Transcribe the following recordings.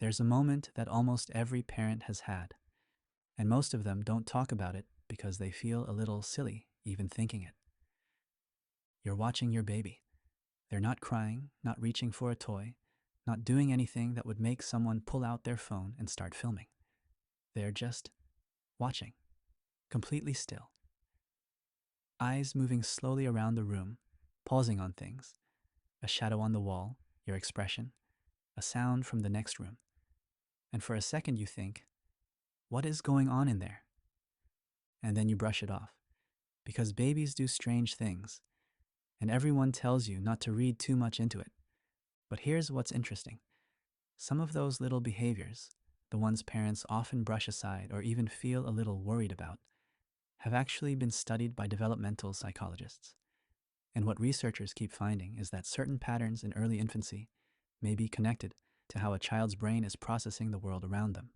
There's a moment that almost every parent has had, and most of them don't talk about it because they feel a little silly even thinking it. You're watching your baby. They're not crying, not reaching for a toy, not doing anything that would make someone pull out their phone and start filming. They're just watching, completely still. Eyes moving slowly around the room, pausing on things, a shadow on the wall, your expression, a sound from the next room. And for a second you think, what is going on in there? And then you brush it off, because babies do strange things, and everyone tells you not to read too much into it. But here's what's interesting. Some of those little behaviors, the ones parents often brush aside or even feel a little worried about, have actually been studied by developmental psychologists. And what researchers keep finding is that certain patterns in early infancy may be connected to how a child's brain is processing the world around them.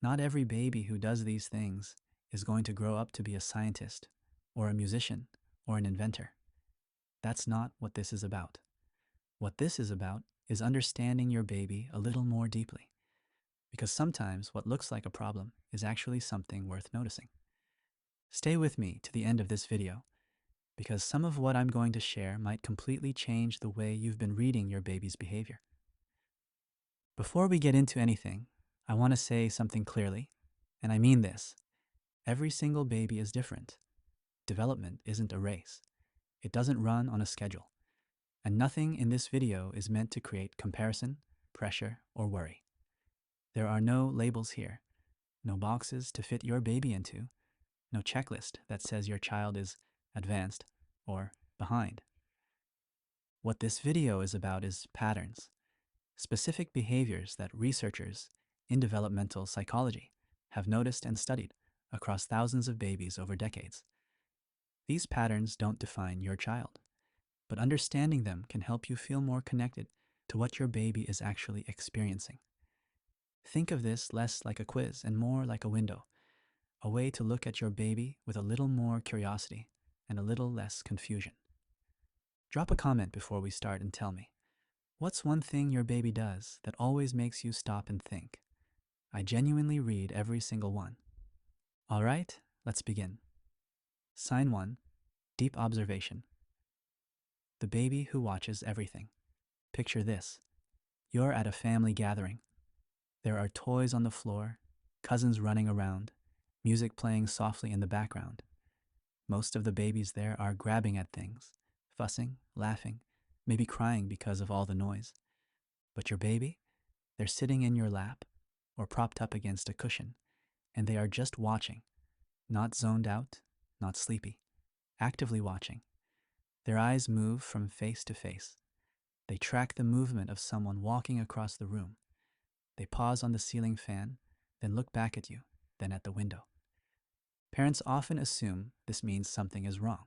Not every baby who does these things is going to grow up to be a scientist or a musician or an inventor. That's not what this is about. What this is about is understanding your baby a little more deeply, because sometimes what looks like a problem is actually something worth noticing. Stay with me to the end of this video, because some of what I'm going to share might completely change the way you've been reading your baby's behavior. Before we get into anything, I want to say something clearly, and I mean this. Every single baby is different. Development isn't a race. It doesn't run on a schedule. And nothing in this video is meant to create comparison, pressure, or worry. There are no labels here, no boxes to fit your baby into, no checklist that says your child is advanced or behind. What this video is about is patterns, specific behaviors that researchers in developmental psychology have noticed and studied across thousands of babies over decades. These patterns don't define your child, but understanding them can help you feel more connected to what your baby is actually experiencing. Think of this less like a quiz and more like a window, a way to look at your baby with a little more curiosity and a little less confusion. Drop a comment before we start and tell me, what's one thing your baby does that always makes you stop and think? I genuinely read every single one. All right, let's begin. Sign 1, deep observation. The baby who watches everything. Picture this. You're at a family gathering. There are toys on the floor, cousins running around, music playing softly in the background. Most of the babies there are grabbing at things, fussing, laughing, maybe crying because of all the noise. But your baby? They're sitting in your lap or propped up against a cushion, and they are just watching, not zoned out, not sleepy, actively watching. Their eyes move from face to face. They track the movement of someone walking across the room. They pause on the ceiling fan, then look back at you, then at the window. Parents often assume this means something is wrong.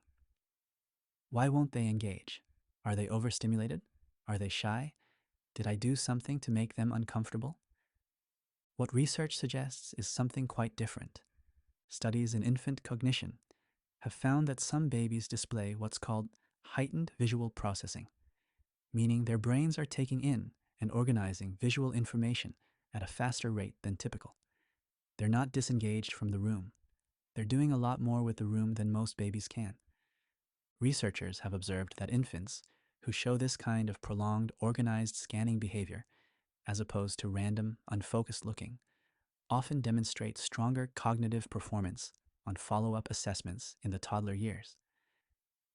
Why won't they engage? Are they overstimulated? Are they shy? Did I do something to make them uncomfortable? What research suggests is something quite different. Studies in infant cognition have found that some babies display what's called heightened visual processing, meaning their brains are taking in and organizing visual information at a faster rate than typical. They're not disengaged from the room. They're doing a lot more with the room than most babies can. Researchers have observed that infants who show this kind of prolonged, organized scanning behavior, as opposed to random, unfocused looking, often demonstrate stronger cognitive performance on follow-up assessments in the toddler years.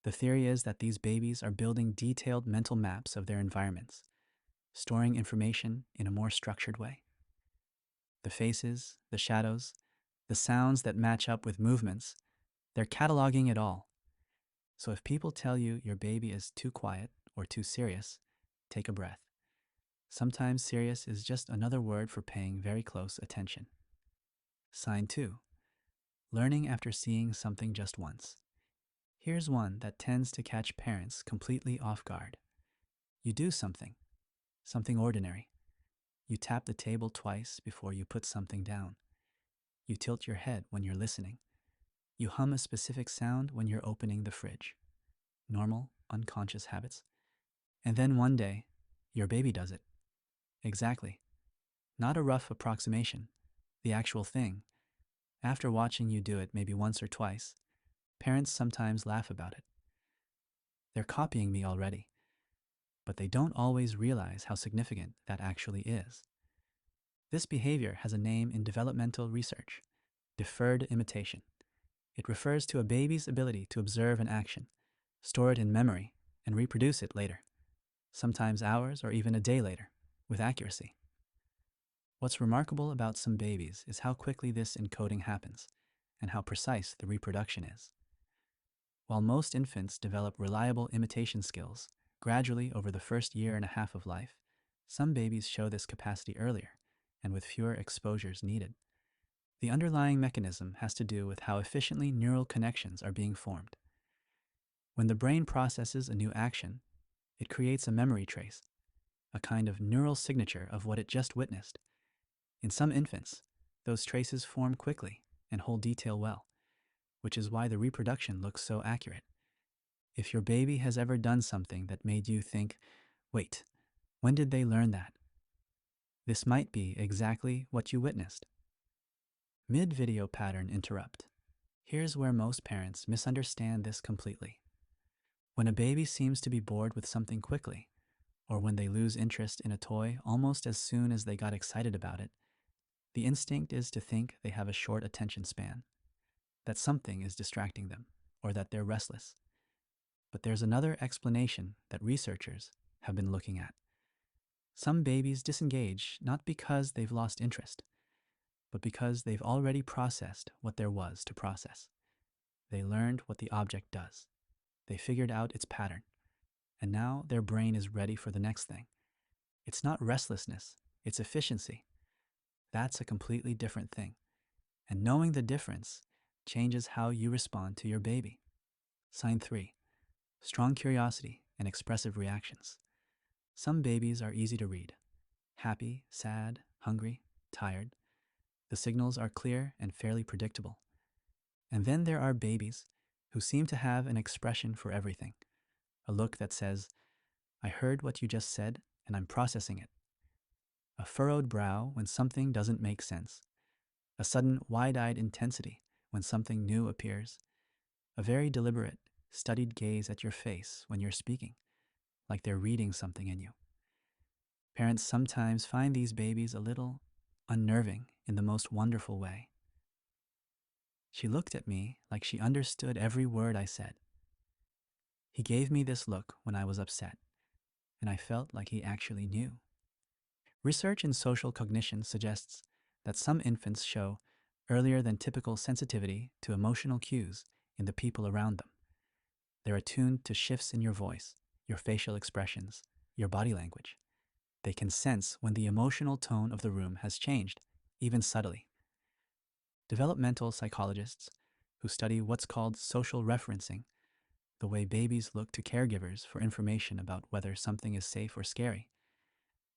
The theory is that these babies are building detailed mental maps of their environments, storing information in a more structured way. The faces, the shadows, the sounds that match up with movements, they're cataloging it all. So if people tell you your baby is too quiet or too serious, take a breath. Sometimes serious is just another word for paying very close attention. Sign 2, learning after seeing something just once. Here's one that tends to catch parents completely off guard. You do something ordinary. You tap the table twice before you put something down. You tilt your head when you're listening. You hum a specific sound when you're opening the fridge. Normal, unconscious habits. And then one day, your baby does it. Exactly. not a rough approximation, the actual thing. After watching you do it maybe once or twice, parents sometimes laugh about it. They're copying me already, but they don't always realize how significant that actually is. This behavior has a name in developmental research: deferred imitation. It refers to a baby's ability to observe an action, store it in memory, and reproduce it later, sometimes hours or even a day later, with accuracy. What's remarkable about some babies is how quickly this encoding happens and how precise the reproduction is. While most infants develop reliable imitation skills gradually over the first year and a half of life, some babies show this capacity earlier and with fewer exposures needed. The underlying mechanism has to do with how efficiently neural connections are being formed. When the brain processes a new action, it creates a memory trace, a kind of neural signature of what it just witnessed. In some infants, those traces form quickly and hold detail well, which is why the reproduction looks so accurate. If your baby has ever done something that made you think, wait, when did they learn that? This might be exactly what you witnessed. Mid-video pattern interrupt. Here's where most parents misunderstand this completely. When a baby seems to be bored with something quickly, or when they lose interest in a toy almost as soon as they got excited about it, the instinct is to think they have a short attention span, that something is distracting them, or that they're restless. But there's another explanation that researchers have been looking at. Some babies disengage not because they've lost interest, but because they've already processed what there was to process. They learned what the object does. They figured out its pattern. And now their brain is ready for the next thing. It's not restlessness, it's efficiency. That's a completely different thing. And knowing the difference changes how you respond to your baby. Sign 3. Strong curiosity and expressive reactions. Some babies are easy to read. Happy, sad, hungry, tired. The signals are clear and fairly predictable. And then there are babies who seem to have an expression for everything. A look that says, I heard what you just said and I'm processing it. A furrowed brow when something doesn't make sense. A sudden wide-eyed intensity when something new appears. A very deliberate, studied gaze at your face when you're speaking, like they're reading something in you. Parents sometimes find these babies a little unnerving in the most wonderful way. She looked at me like she understood every word I said. He gave me this look when I was upset, and I felt like he actually knew. Research in social cognition suggests that some infants show earlier than typical sensitivity to emotional cues in the people around them. They're attuned to shifts in your voice, your facial expressions, your body language. They can sense when the emotional tone of the room has changed, even subtly. Developmental psychologists who study what's called social referencing, the way babies look to caregivers for information about whether something is safe or scary,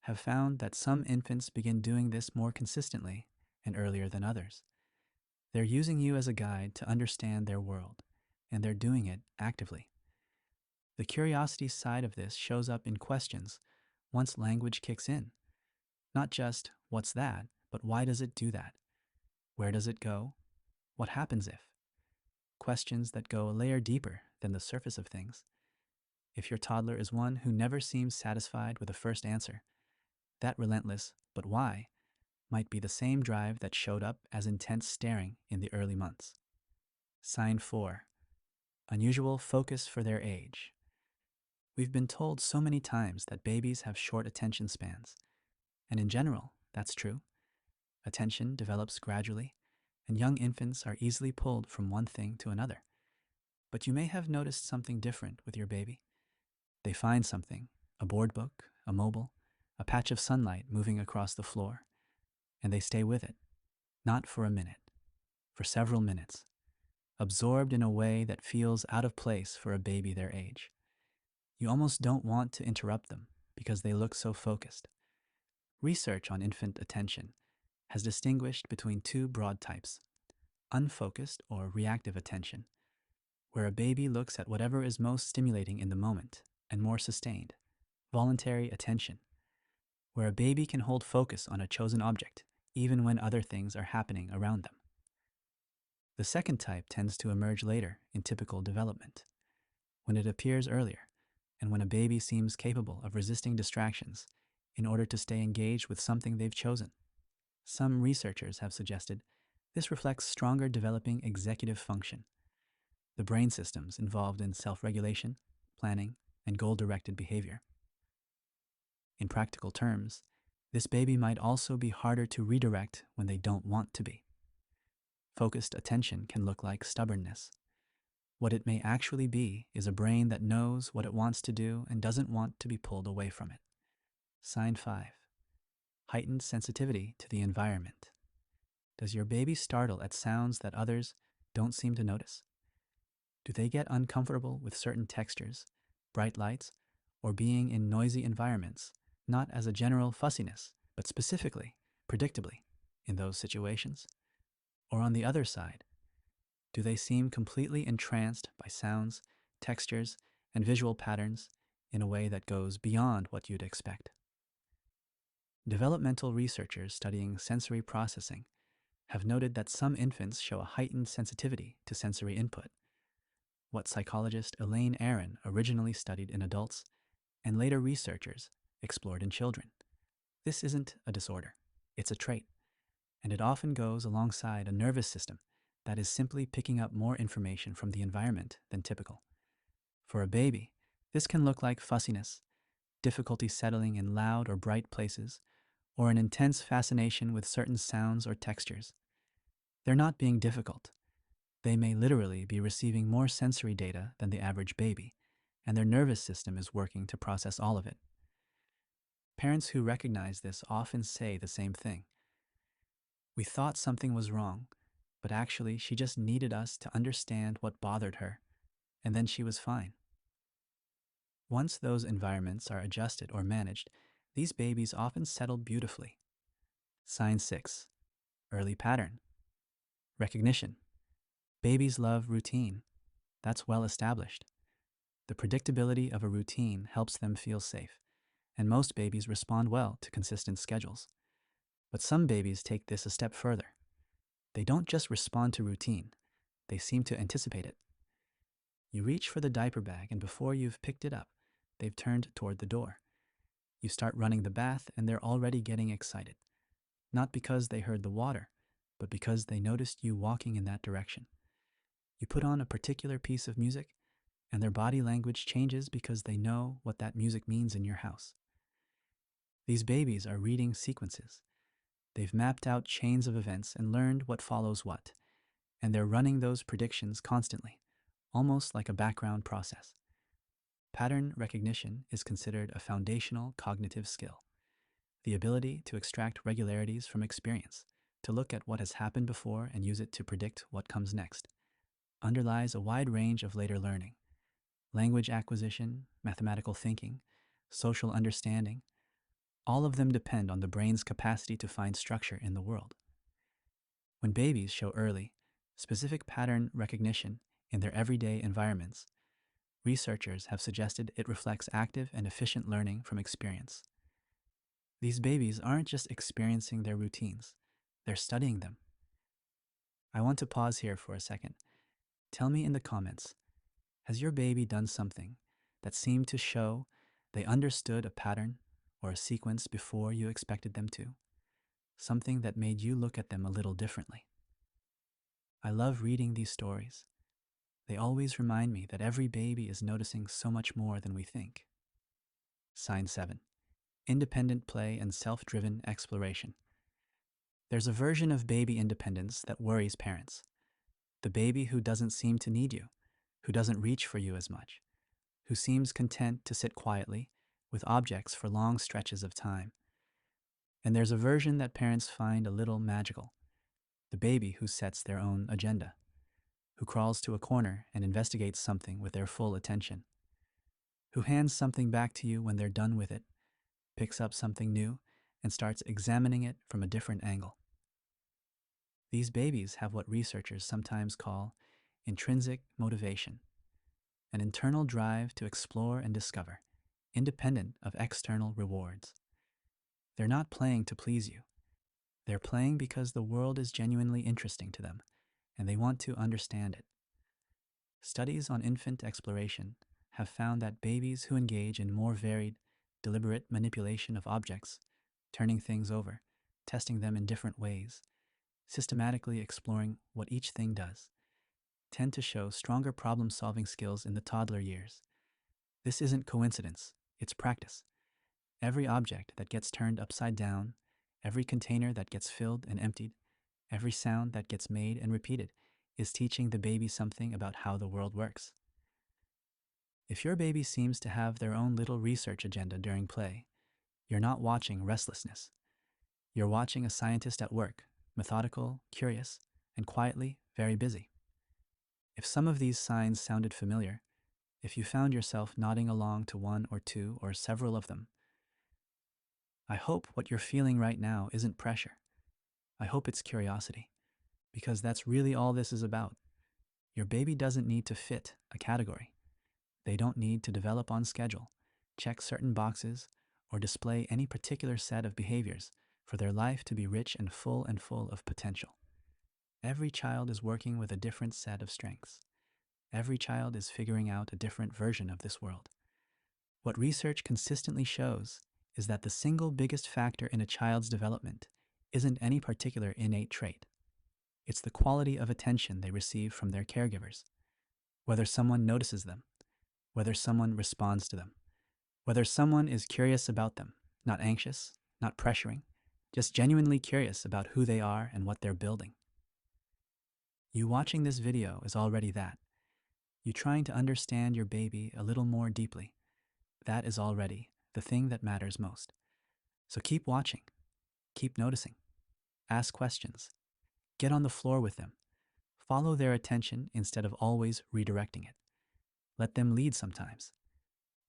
have found that some infants begin doing this more consistently and earlier than others. They're using you as a guide to understand their world, and they're doing it actively. The curiosity side of this shows up in questions once language kicks in. Not just, what's that, but why does it do that? Where does it go? What happens if? Questions that go a layer deeper than the surface of things. If your toddler is one who never seems satisfied with a first answer, that relentless, but why, might be the same drive that showed up as intense staring in the early months. Sign 4. Unusual focus for their age. We've been told so many times that babies have short attention spans, and in general, that's true. Attention develops gradually, and young infants are easily pulled from one thing to another. But you may have noticed something different with your baby. They find something, a board book, a mobile, a patch of sunlight moving across the floor, and they stay with it, not for a minute, for several minutes, absorbed in a way that feels out of place for a baby their age. You almost don't want to interrupt them because they look so focused. Research on infant attention has distinguished between two broad types: unfocused or reactive attention, where a baby looks at whatever is most stimulating in the moment, and more sustained, voluntary attention, where a baby can hold focus on a chosen object, even when other things are happening around them. The second type tends to emerge later in typical development, when it appears earlier, and when a baby seems capable of resisting distractions in order to stay engaged with something they've chosen. Some researchers have suggested this reflects stronger developing executive function, the brain systems involved in self-regulation, planning, and goal-directed behavior. In practical terms, this baby might also be harder to redirect when they don't want to be. Focused attention can look like stubbornness. What it may actually be is a brain that knows what it wants to do and doesn't want to be pulled away from it. Sign 5. Heightened sensitivity to the environment. Does your baby startle at sounds that others don't seem to notice? Do they get uncomfortable with certain textures, bright lights, or being in noisy environments, not as a general fussiness, but specifically, predictably, in those situations? Or on the other side, do they seem completely entranced by sounds, textures, and visual patterns in a way that goes beyond what you'd expect? Developmental researchers studying sensory processing have noted that some infants show a heightened sensitivity to sensory input, what psychologist Elaine Aron originally studied in adults and later researchers explored in children. This isn't a disorder, it's a trait, and it often goes alongside a nervous system that is simply picking up more information from the environment than typical. For a baby, this can look like fussiness, difficulty settling in loud or bright places, or an intense fascination with certain sounds or textures. They're not being difficult. They may literally be receiving more sensory data than the average baby, and their nervous system is working to process all of it. Parents who recognize this often say the same thing. We thought something was wrong, but actually she just needed us to understand what bothered her, and then she was fine. Once those environments are adjusted or managed, these babies often settle beautifully. Sign 6. Early pattern. Recognition. Babies love routine. That's well established. The predictability of a routine helps them feel safe, and most babies respond well to consistent schedules. But some babies take this a step further. They don't just respond to routine, they seem to anticipate it. You reach for the diaper bag, and before you've picked it up, they've turned toward the door. You start running the bath, and they're already getting excited. Not because they heard the water, but because they noticed you walking in that direction. You put on a particular piece of music, and their body language changes because they know what that music means in your house. These babies are reading sequences. They've mapped out chains of events and learned what follows what, and they're running those predictions constantly, almost like a background process. Pattern recognition is considered a foundational cognitive skill, the ability to extract regularities from experience, to look at what has happened before and use it to predict what comes next. Underlies a wide range of later learning: language acquisition, mathematical thinking, social understanding. All of them depend on the brain's capacity to find structure in the world. When babies show early, specific pattern recognition in their everyday environments, researchers have suggested it reflects active and efficient learning from experience. These babies aren't just experiencing their routines, they're studying them. I want to pause here for a second. Tell me in the comments, has your baby done something that seemed to show they understood a pattern or a sequence before you expected them to? Something that made you look at them a little differently? I love reading these stories. They always remind me that every baby is noticing so much more than we think. Sign 7. Independent play and self-driven exploration. There's a version of baby independence that worries parents. The baby who doesn't seem to need you, who doesn't reach for you as much, who seems content to sit quietly with objects for long stretches of time. And there's a version that parents find a little magical, the baby who sets their own agenda, who crawls to a corner and investigates something with their full attention, who hands something back to you when they're done with it, picks up something new, and starts examining it from a different angle. These babies have what researchers sometimes call intrinsic motivation, an internal drive to explore and discover, independent of external rewards. They're not playing to please you. They're playing because the world is genuinely interesting to them and they want to understand it. Studies on infant exploration have found that babies who engage in more varied, deliberate manipulation of objects, turning things over, testing them in different ways, systematically exploring what each thing does, tend to show stronger problem solving skills in the toddler years. This isn't coincidence, it's practice. Every object that gets turned upside down, every container that gets filled and emptied, every sound that gets made and repeated is teaching the baby something about how the world works. If your baby seems to have their own little research agenda during play, you're not watching restlessness. You're watching a scientist at work, methodical, curious, and quietly very busy. If some of these signs sounded familiar, if you found yourself nodding along to one or two or several of them, I hope what you're feeling right now isn't pressure. I hope it's curiosity, because that's really all this is about. Your baby doesn't need to fit a category. They don't need to develop on schedule, check certain boxes, or display any particular set of behaviors for their life to be rich and full of potential. Every child is working with a different set of strengths. Every child is figuring out a different version of this world. What research consistently shows is that the single biggest factor in a child's development isn't any particular innate trait. It's the quality of attention they receive from their caregivers, whether someone notices them, whether someone responds to them, whether someone is curious about them, not anxious, not pressuring, just genuinely curious about who they are and what they're building. You watching this video is already that. You trying to understand your baby a little more deeply. That is already the thing that matters most. So keep watching, keep noticing, ask questions, get on the floor with them, follow their attention instead of always redirecting it. Let them lead sometimes,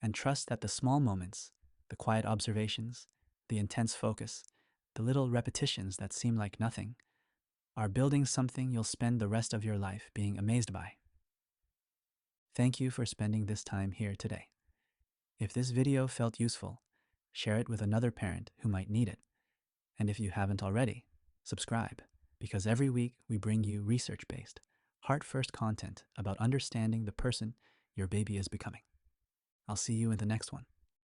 and trust that the small moments, the quiet observations, the intense focus, the little repetitions that seem like nothing, are building something you'll spend the rest of your life being amazed by. Thank you for spending this time here today. If this video felt useful, share it with another parent who might need it. And if you haven't already, subscribe, because every week we bring you research-based, heart-first content about understanding the person your baby is becoming. I'll see you in the next one.